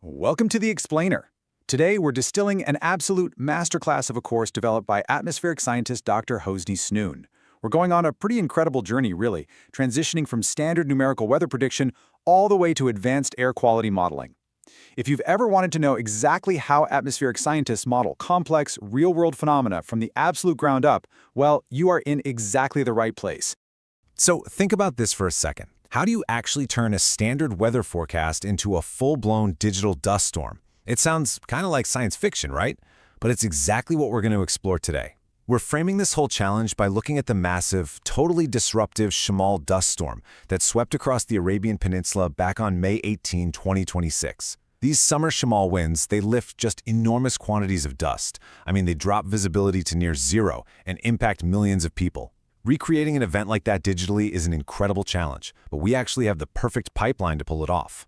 Welcome to The Explainer. Today, we're distilling an absolute masterclass of a course developed by atmospheric scientist Dr. Hosni Snoun. We're going on a pretty incredible journey, really, transitioning from standard numerical weather prediction all the way to advanced air quality modeling. If you've ever wanted to know exactly how atmospheric scientists model complex, real-world phenomena from the absolute ground up, well, you are in exactly the right place. So think about this for a second. How do you actually turn a standard weather forecast into a full-blown digital dust storm? It sounds kind of like science fiction, right? But it's exactly what we're going to explore today. We're framing this whole challenge by looking at the massive, totally disruptive Shamal dust storm that swept across the Arabian Peninsula back on May 18, 2026. These summer Shamal winds, they lift just enormous quantities of dust. They drop visibility to near zero and impact millions of people. Recreating an event like that digitally is an incredible challenge, but we actually have the perfect pipeline to pull it off.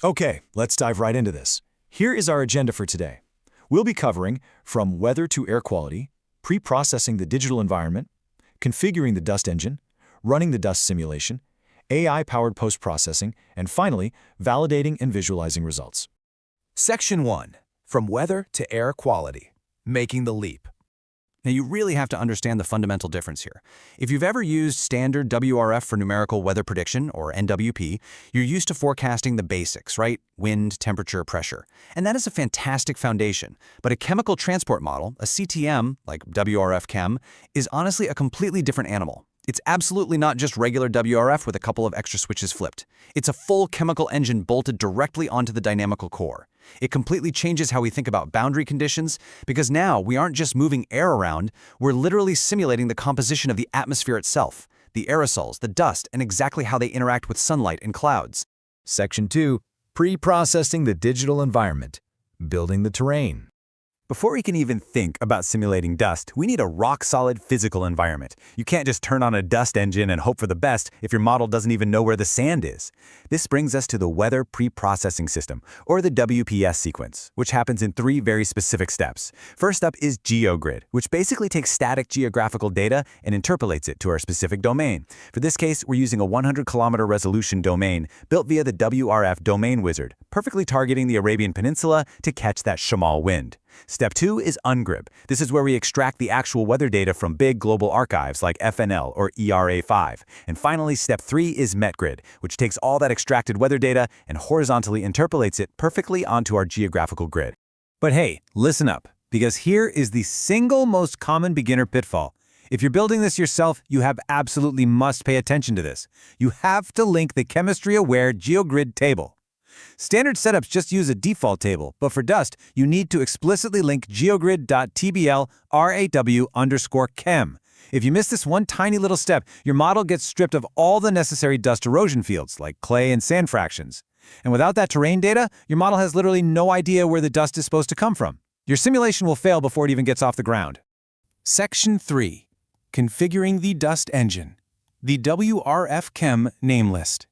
Okay, let's dive right into this. Here is our agenda for today. We'll be covering from weather to air quality, pre-processing the digital environment, configuring the dust engine, running the dust simulation, AI-powered post-processing, and finally, validating and visualizing results. Section 1. From weather to air quality. Making the leap. Now, you really have to understand the fundamental difference here. If you've ever used standard WRF for numerical weather prediction, or NWP, you're used to forecasting the basics, right? Wind, temperature, pressure. And that is a fantastic foundation. But a chemical transport model, a CTM, like WRF-Chem, is honestly a completely different animal. It's absolutely not just regular WRF with a couple of extra switches flipped. It's a full chemical engine bolted directly onto the dynamical core. It completely changes how we think about boundary conditions, because now we aren't just moving air around, we're literally simulating the composition of the atmosphere itself, the aerosols, the dust, and exactly how they interact with sunlight and clouds. Section 2. Pre-processing the digital environment. Building the terrain. Before we can even think about simulating dust, we need a rock-solid physical environment. You can't just turn on a dust engine and hope for the best if your model doesn't even know where the sand is. This brings us to the Weather Pre-Processing System, or the WPS sequence, which happens in 3 very specific steps. First up is GeoGrid, which basically takes static geographical data and interpolates it to our specific domain. For this case, we're using a 100-kilometer resolution domain built via the WRF domain wizard, perfectly targeting the Arabian Peninsula to catch that Shamal wind. Step 2 is UNGRIB. This is where we extract the actual weather data from big global archives like FNL or ERA5. And finally, Step 3 is METGRID, which takes all that extracted weather data and horizontally interpolates it perfectly onto our geographical grid. But hey, listen up, because here is the single most common beginner pitfall. If you're building this yourself, you absolutely must pay attention to this. You have to link the chemistry-aware GeoGrid table. Standard setups just use a default table, but for dust, you need to explicitly link geogrid.tbl_raw_chem. If you miss this one tiny little step, your model gets stripped of all the necessary dust erosion fields, like clay and sand fractions. And without that terrain data, your model has literally no idea where the dust is supposed to come from. Your simulation will fail before it even gets off the ground. Section 3. Configuring the dust engine. The WRF-Chem name list.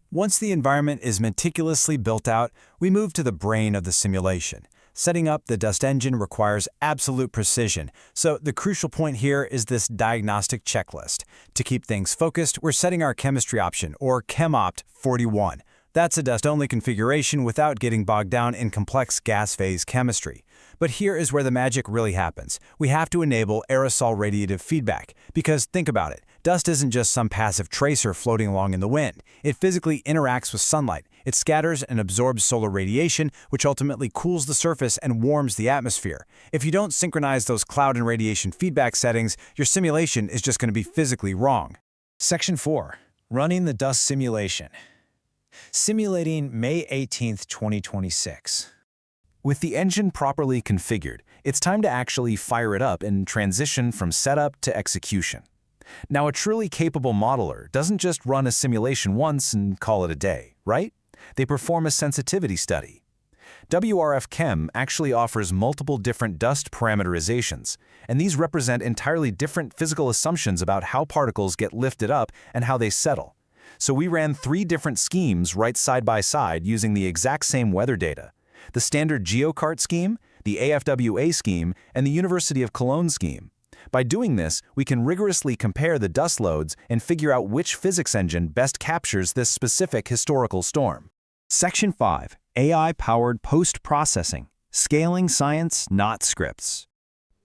Once the environment is meticulously built out, we move to the brain of the simulation. Setting up the dust engine requires absolute precision, so the crucial point here is this diagnostic checklist. To keep things focused, we're setting our chemistry option, or ChemOpt 41. That's a dust-only configuration without getting bogged down in complex gas phase chemistry. But here is where the magic really happens. We have to enable aerosol radiative feedback, because think about it. Dust isn't just some passive tracer floating along in the wind. It physically interacts with sunlight. It scatters and absorbs solar radiation, which ultimately cools the surface and warms the atmosphere. If you don't synchronize those cloud and radiation feedback settings, your simulation is just going to be physically wrong. Section 4. Running the dust simulation. Simulating May 18, 2026. With the engine properly configured, it's time to actually fire it up and transition from setup to execution. Now, a truly capable modeler doesn't just run a simulation once and call it a day, right? They perform a sensitivity study. WRF-Chem actually offers multiple different dust parameterizations, and these represent entirely different physical assumptions about how particles get lifted up and how they settle. So we ran 3 different schemes right side by side using the exact same weather data: the standard GeoCart scheme, the AFWA scheme, and the University of Cologne scheme. By doing this, we can rigorously compare the dust loads and figure out which physics engine best captures this specific historical storm. Section 5. AI-powered post-processing, scaling science, not scripts.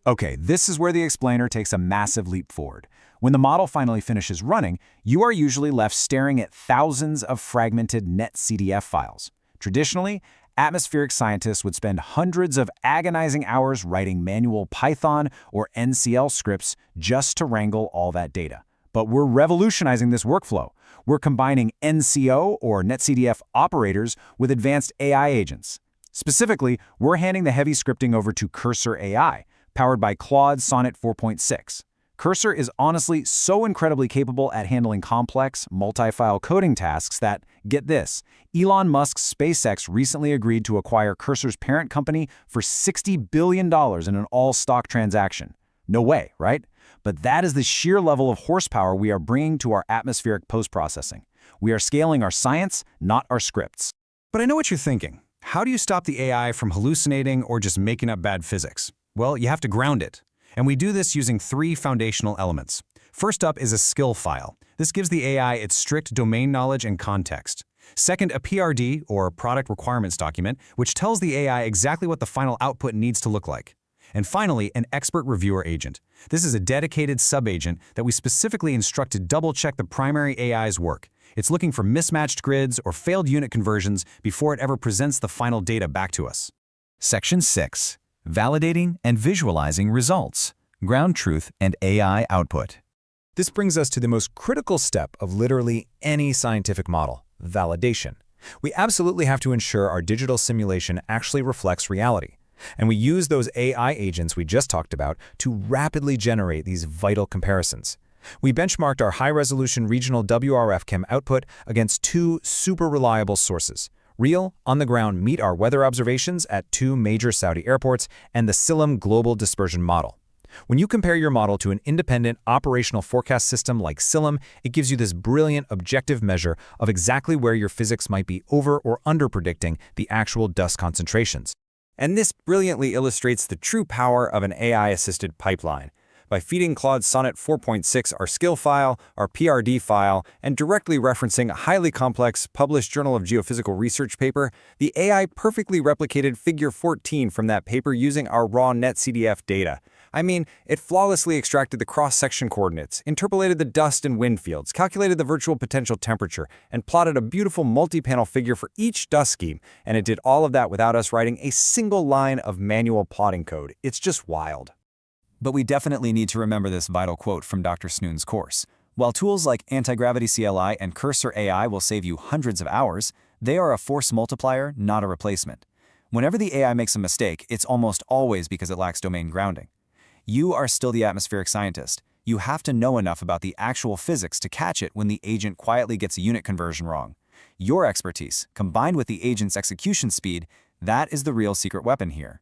Okay, this is where the explainer takes a massive leap forward. When the model finally finishes running, you are usually left staring at thousands of fragmented netCDF files. Traditionally, atmospheric scientists would spend hundreds of agonizing hours writing manual Python or NCL scripts just to wrangle all that data. But we're revolutionizing this workflow. We're combining NCO or netCDF operators with advanced AI agents. Specifically, we're handing the heavy scripting over to Cursor AI, powered by Claude Sonnet 4.6. Cursor is honestly so incredibly capable at handling complex, multi-file coding tasks that, get this, Elon Musk's SpaceX recently agreed to acquire Cursor's parent company for $60 billion in an all-stock transaction. No way, right? But that is the sheer level of horsepower we are bringing to our atmospheric post-processing. We are scaling our science, not our scripts. But I know what you're thinking. How do you stop the AI from hallucinating or just making up bad physics? Well, you have to ground it. And we do this using 3 foundational elements. First up is a skill file. This gives the AI its strict domain knowledge and context. Second, a PRD, or product requirements document, which tells the AI exactly what the final output needs to look like. And finally, an expert reviewer agent. This is a dedicated sub-agent that we specifically instruct to double-check the primary AI's work. It's looking for mismatched grids or failed unit conversions before it ever presents the final data back to us. Section 6. Validating and visualizing results, ground truth, and AI output. This brings us to the most critical step of literally any scientific model, validation. We absolutely have to ensure our digital simulation actually reflects reality. And we use those AI agents we just talked about to rapidly generate these vital comparisons. We benchmarked our high-resolution regional WRF-Chem output against 2 super reliable sources: real, on-the-ground meet-our weather observations at 2 major Saudi airports, and the SILM Global Dispersion Model. When you compare your model to an independent operational forecast system like SILM, it gives you this brilliant objective measure of exactly where your physics might be over or under predicting the actual dust concentrations. And this brilliantly illustrates the true power of an AI-assisted pipeline. By feeding Claude Sonnet 4.6 our skill file, our PRD file, and directly referencing a highly complex published Journal of Geophysical Research paper, the AI perfectly replicated figure 14 from that paper using our raw netCDF data. I mean, it flawlessly extracted the cross-section coordinates, interpolated the dust and wind fields, calculated the virtual potential temperature, and plotted a beautiful multi-panel figure for each dust scheme, and it did all of that without us writing a single line of manual plotting code. It's just wild. But we definitely need to remember this vital quote from Dr. Snoun's course. While tools like anti-gravity CLI and Cursor AI will save you hundreds of hours, they are a force multiplier, not a replacement. Whenever the AI makes a mistake, it's almost always because it lacks domain grounding. You are still the atmospheric scientist. You have to know enough about the actual physics to catch it when the agent quietly gets a unit conversion wrong. Your expertise, combined with the agent's execution speed, that is the real secret weapon here.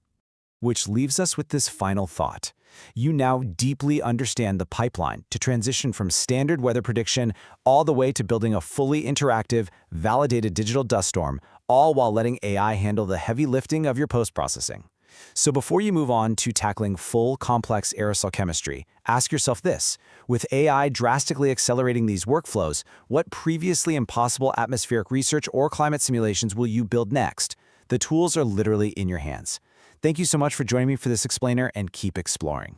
Which leaves us with this final thought. You now deeply understand the pipeline to transition from standard weather prediction all the way to building a fully interactive, validated digital dust storm, all while letting AI handle the heavy lifting of your post-processing. So before you move on to tackling full, complex aerosol chemistry, ask yourself this: with AI drastically accelerating these workflows, what previously impossible atmospheric research or climate simulations will you build next? The tools are literally in your hands. Thank you so much for joining me for this explainer, and keep exploring.